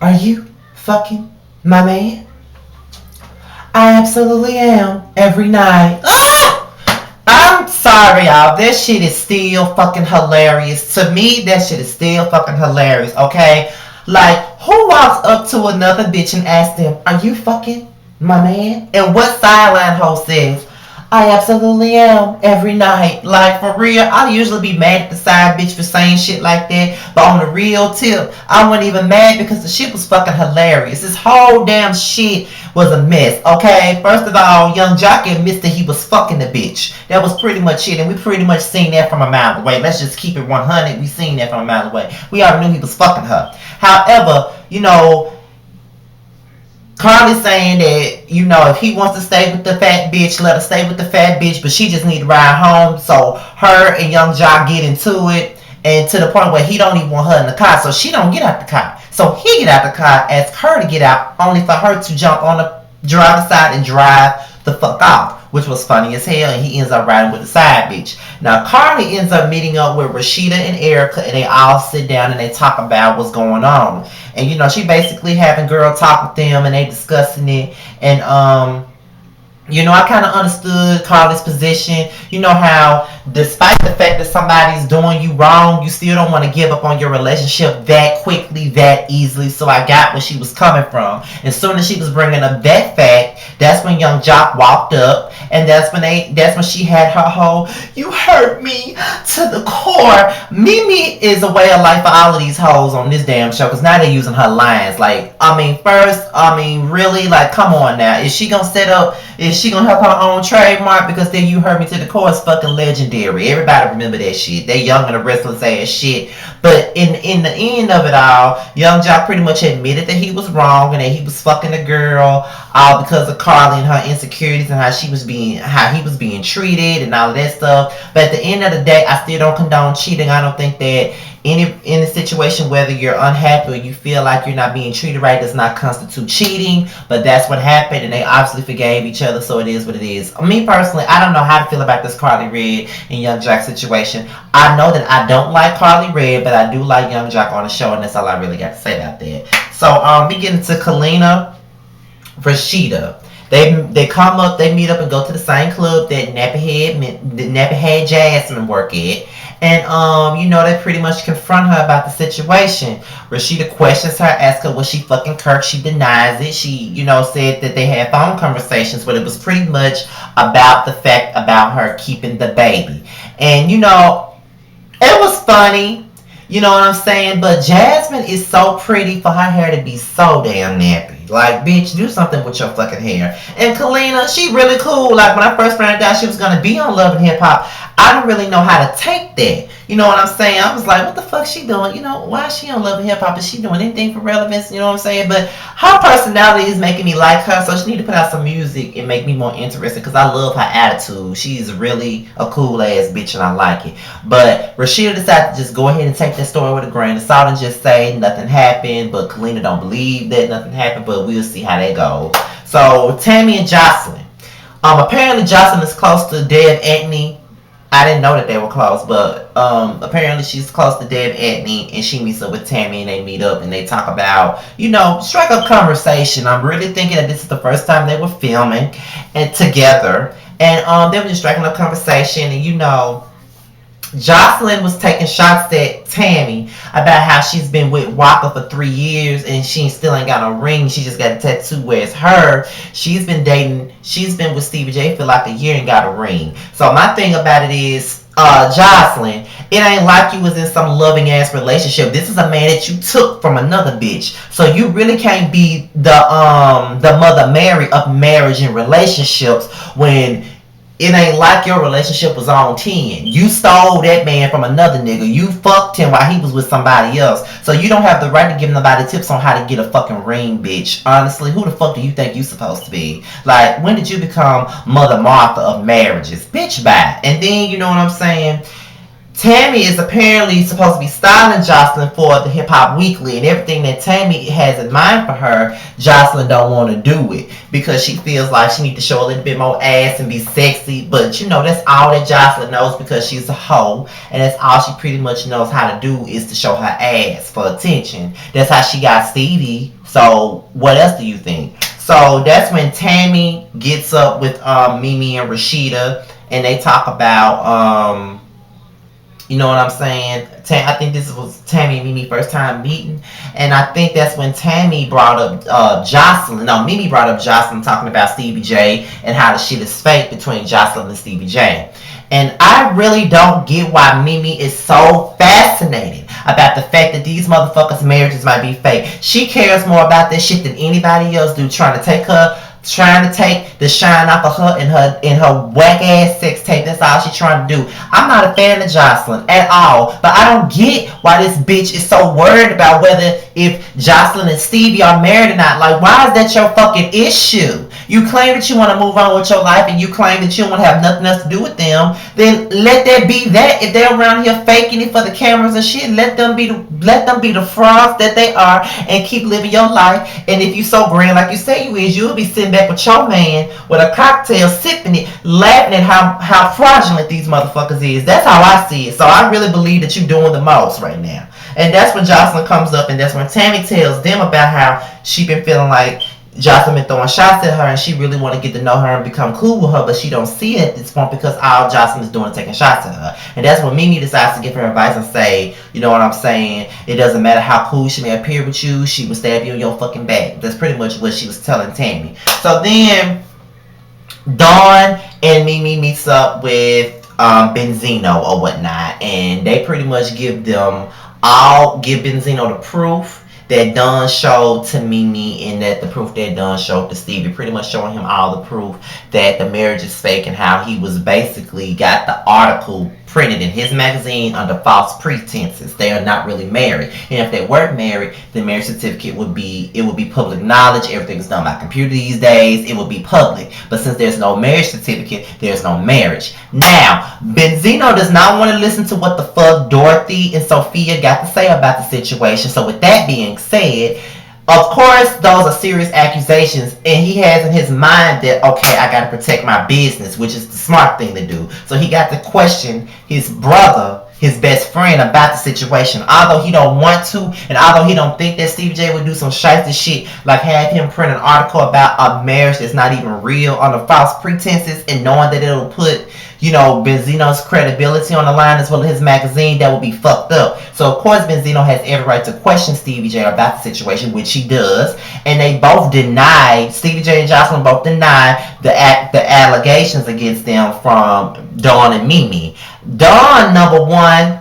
Are you fucking my man? I absolutely am. Every night. Ah! I'm sorry, y'all. This shit is still fucking hilarious. To me, that shit is still fucking hilarious, okay? Like, who walks up to another bitch and asks them, are you fucking my man? And what sideline hoe says, I absolutely am every night. Like, for real, I usually be mad at the side bitch for saying shit like that. But on the real tip, I wasn't even mad because the shit was fucking hilarious. This whole damn shit was a mess, okay? First of all, Young Jockey admits that he was fucking the bitch. That was pretty much it, and we pretty much seen that from a mile away. Let's just keep it 100. We seen that from a mile away. We already knew he was fucking her. However, Carly saying that, if he wants to stay with the fat bitch, let her stay with the fat bitch, but she just need to ride home. So her and Young Jock get into it, and to the point where he don't even want her in the car, so she don't get out the car. So he get out the car, asks her to get out, only for her to jump on the driver's side and drive the fuck off, which was funny as hell, and he ends up riding with the side bitch. Now Carly ends up meeting up with Rashida and Erica, and they all sit down and they talk about what's going on. And she basically having girl talk with them, and they discussing it. And I kind of understood Carly's position. You know how, despite the fact that somebody's doing you wrong, you still don't want to give up on your relationship that quickly, that easily. So I got where she was coming from. As soon as she was bringing up that fact, that's when Young Jock walked up, and that's when she had her whole "you hurt me to the core." Mimi is a way of life for all of these hoes on this damn show, because now they're using her lines. Like, really, like, come on now. Is she gonna have her own trademark? Because then "you hurt me to the core" is fucking legendary. Everybody remember that shit. They young and the restless ass shit. But in the end of it all, Young Jock pretty much admitted that he was wrong and that he was fucking the girl, all because of Carly and her insecurities and how he was being treated and all of that stuff. But at the end of the day, I still don't condone cheating. I don't think that in a situation, whether you're unhappy or you feel like you're not being treated right, does not constitute cheating. But that's what happened, and they obviously forgave each other, so it is what it is. Me personally, I don't know how to feel about this Carly Red and Young Jock situation. I know that I don't like Carly Red, but I do like Young Jock on the show, and that's all I really got to say about that. So we get into Kalina, Rashida. They come up, they meet up and go to the same club that Nappy Head Jasmine work at. And they pretty much confront her about the situation. Rashida questions her, asks her was she fucking Kirk. She denies it. She, said that they had phone conversations, but it was pretty much about the fact about her keeping the baby. And it was funny. You know what I'm saying? But Jasmine is so pretty for her hair to be so damn nappy. Like, bitch, do something with your fucking hair. And Kalina, she really cool. Like, when I first found out she was going to be on Love and Hip Hop, I didn't really know how to take that. You know what I'm saying? I was like, what the fuck she doing? Why is she on Love and Hip Hop? Is she doing anything for relevance? You know what I'm saying? But her personality is making me like her, so she need to put out some music and make me more interested, because I love her attitude. She's really a cool ass bitch and I like it. But Rashida decided to just go ahead and take that story with a grain of salt and just say nothing happened, but Kalina don't believe that nothing happened, but we'll see how that goes. So Tammy and Jocelyn. Apparently Jocelyn is close to Deb Antony. I didn't know that they were close, but apparently she's close to Deb Antony, and she meets up with Tammy, and they meet up and they talk about, strike up conversation. I'm really thinking that this is the first time they were filming and together, and they were just striking up conversation, and Jocelyn was taking shots at Tammy about how she's been with Waka for 3 years and she still ain't got no ring. She just got a tattoo where it's her. She's been with Stevie J for like a year and got a ring. So my thing about it is, Jocelyn, it ain't like you was in some loving ass relationship. This is a man that you took from another bitch. So you really can't be the Mother Mary of marriage and relationships when it ain't like your relationship was on 10. You stole that man from another nigga. You fucked him while he was with somebody else. So you don't have the right to give nobody tips on how to get a fucking ring, bitch. Honestly, who the fuck do you think you supposed to be? Like, when did you become Mother Martha of marriages? Bitch, bye. And then, you know what I'm saying? Tammy is apparently supposed to be styling Jocelyn for the Hip Hop Weekly, and everything that Tammy has in mind for her, Jocelyn don't want to do it because she feels like she needs to show a little bit more ass and be sexy. But you know, that's all that Jocelyn knows because she's a hoe, and that's all she pretty much knows how to do is to show her ass for attention. That's how she got Stevie. So what else do you think? So that's when Tammy gets up with Mimi and Rashida, and they talk about you know what I'm saying? I think this was Tammy and Mimi first time meeting, and I think that's when Tammy brought up Jocelyn. No, Mimi brought up Jocelyn talking about Stevie J and how the shit is fake between Jocelyn and Stevie J. And I really don't get why Mimi is so fascinated about the fact that these motherfuckers' marriages might be fake. She cares more about this shit than anybody else do, trying to take the shine off of her in her whack ass sex tape. That's all she's trying to do. I'm not a fan of Jocelyn at all, but I don't get why this bitch is so worried about whether if Jocelyn and Stevie are married or not. Like, why is that your fucking issue? You claim that you want to move on with your life and you claim that you don't want to have nothing else to do with them, then let that be that. If they're around here faking it for the cameras and shit, let them be the frauds that they are and keep living your life. And if you so grand like you say you is, you'll be sitting back with your man with a cocktail, sipping it, laughing at how fraudulent these motherfuckers is. That's how I see it. So I really believe that you're doing the most right now. And that's when Jocelyn comes up, and that's when Tammy tells them about how she been feeling like Jocelyn been throwing shots at her, and she really want to get to know her and become cool with her, but she don't see it at this point because all Jocelyn is doing is taking shots at her. And that's when Mimi decides to give her advice and say, you know what I'm saying, it doesn't matter how cool she may appear with you, she will stab you in your fucking back. That's pretty much what she was telling Tammy. So then Dawn and Mimi meets up with Benzino or whatnot, and they pretty much give Benzino the proof that Dawn showed to Mimi, and that the proof that Dawn showed to Stevie, pretty much showing him all the proof that the marriage is fake and how he was basically got the article printed in his magazine under false pretenses. They are not really married, and if they weren't married, the marriage certificate would be public knowledge. Everything's done by computer these days. It would be public. But since there's no marriage certificate, there's no marriage. Now, Benzino does not want to listen to what the fuck Dorothy and Sophia got to say about the situation. So with that being said, of course, those are serious accusations, and he has in his mind that, okay, I gotta protect my business, which is the smart thing to do. So he got to question his brother, his best friend, about the situation. Although he don't want to, and although he don't think that Stevie J would do some shiesty shit, like have him print an article about a marriage that's not even real under false pretenses, and knowing that it'll put, you know, Benzino's credibility on the line as well as his magazine, that would be fucked up. So of course Benzino has every right to question Stevie J about the situation, which he does, and they both deny, Stevie J and Jocelyn both deny the allegations against them from Dawn and Mimi. Dawn, number one,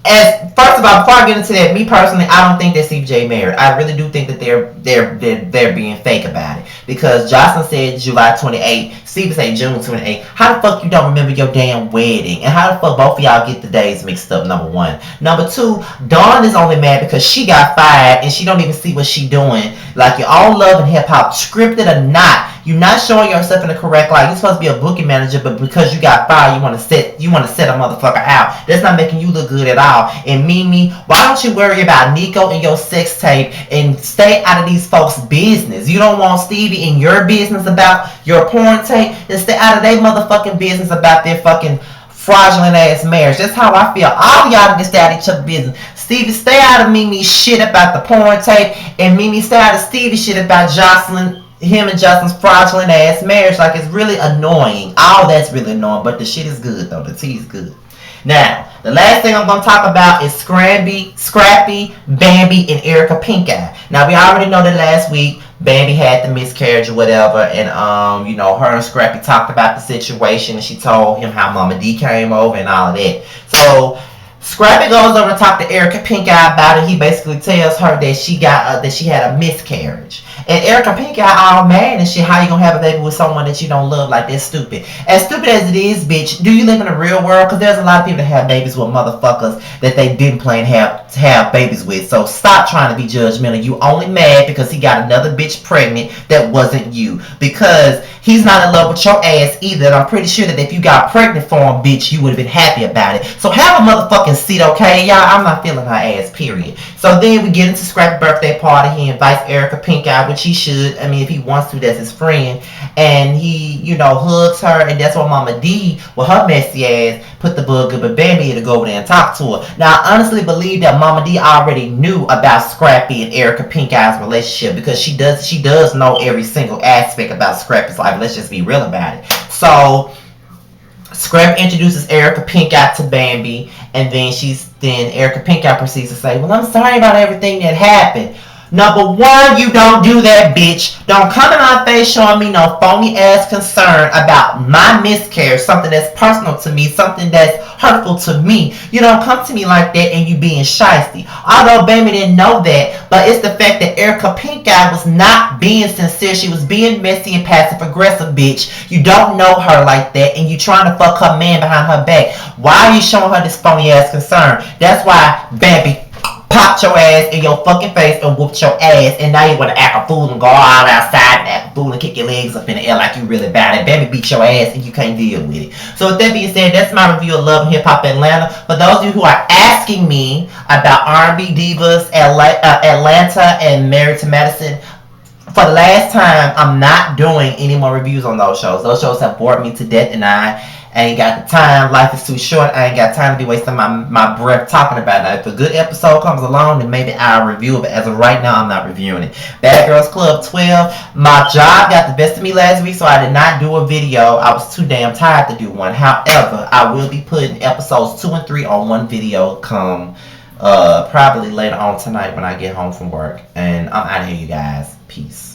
first of all, before I get into that, me personally, I don't think that Stevie J married. I really do think that they're being fake about it, because Jocelyn said July 28th, Stevie said June 28th. How the fuck you don't remember your damn wedding? And how the fuck both of y'all get the days mixed up? Number one. Number two, Dawn is only mad because she got fired and she don't even see what she doing. Like, your own love and hip hop, scripted or not, you're not showing yourself in the correct light. You're supposed to be a booking manager, but because you got fired, you want to set a motherfucker out. That's not making you look good at all. And Mimi, why don't you worry about Nico and your sex tape and stay out of these folks' business? You don't want Stevie in your business about your porn tape, then stay out of their motherfucking business about their fucking fraudulent ass marriage. That's how I feel. All y'all can stay out of each other's business. Stevie, stay out of Mimi's shit about the porn tape, and Mimi, stay out of Stevie's shit about him and Justin's fraudulent ass marriage. Like, it's really annoying. All that's really annoying, but the shit is good though. The tea is good. Now, the last thing I'm going to talk about is Scrappy, Bambi, and Erica Pinkeye. Now, we already know that last week Bambi had the miscarriage or whatever, and you know, her and Scrappy talked about the situation, and she told him how Mama D came over and all of that. So Scrappy goes over to talk to Erica Pinkeye about it. He basically tells her that she had a miscarriage. And Erica Pinkeye all mad and shit. How you gonna have a baby with someone that you don't love? Like, that's stupid. As stupid as it is, bitch, do you live in the real world? Because there's a lot of people that have babies with motherfuckers that they didn't plan to to have babies with. So stop trying to be judgmental. You only mad because he got another bitch pregnant that wasn't you. Because he's not in love with your ass either. And I'm pretty sure that if you got pregnant for him, bitch, you would have been happy about it. So have a motherfucking seat, okay? Y'all, I'm not feeling her ass, period. So then we get into Scrappy birthday party. He invites Erica Pink out, which he should. I mean, if he wants to, that's his friend. And he, hugs her. And that's why Mama D, with her messy ass, put the bug up a Bambi to go over there and talk to her. Now, I honestly believe that Mama D already knew about Scrappy and Erica Pink Eye's relationship because she does know every single aspect about Scrappy's life. Let's just be real about it. So Scrappy introduces Erica Pink Eye to Bambi, and then Erica Pink Eye proceeds to say, "Well, I'm sorry about everything that happened. Number one, you don't do that, bitch. Don't come in my face showing me no phony ass concern about my miscarriage, something that's personal to me, something that's hurtful to me. You don't come to me like that and you being shysty." Although Bambi didn't know that, but it's the fact that Erica Pink Eye was not being sincere. She was being messy and passive aggressive, bitch. You don't know her like that, and you trying to fuck her man behind her back. Why are you showing her this phony ass concern? That's why Bambi popped your ass in your fucking face and whooped your ass, and now you want to act a fool and go all outside and act a fool and kick your legs up in the air like you really bad. And Bambi beat your ass and you can't deal with it. So with that being said, that's my review of Love and Hip Hop Atlanta. For those of you who are asking me about R&B Divas, Atlanta, and Married to Madison, for the last time, I'm not doing any more reviews on those shows. Those shows have bored me to death, and I ain't got the time. Life is too short. I ain't got time to be wasting my breath talking about it. If a good episode comes along, then maybe I'll review it. But as of right now, I'm not reviewing it. Bad Girls Club 12. My job got the best of me last week, so I did not do a video. I was too damn tired to do one. However, I will be putting episodes 2 and 3 on one video come probably later on tonight when I get home from work. And I'm out of here, you guys. Peace.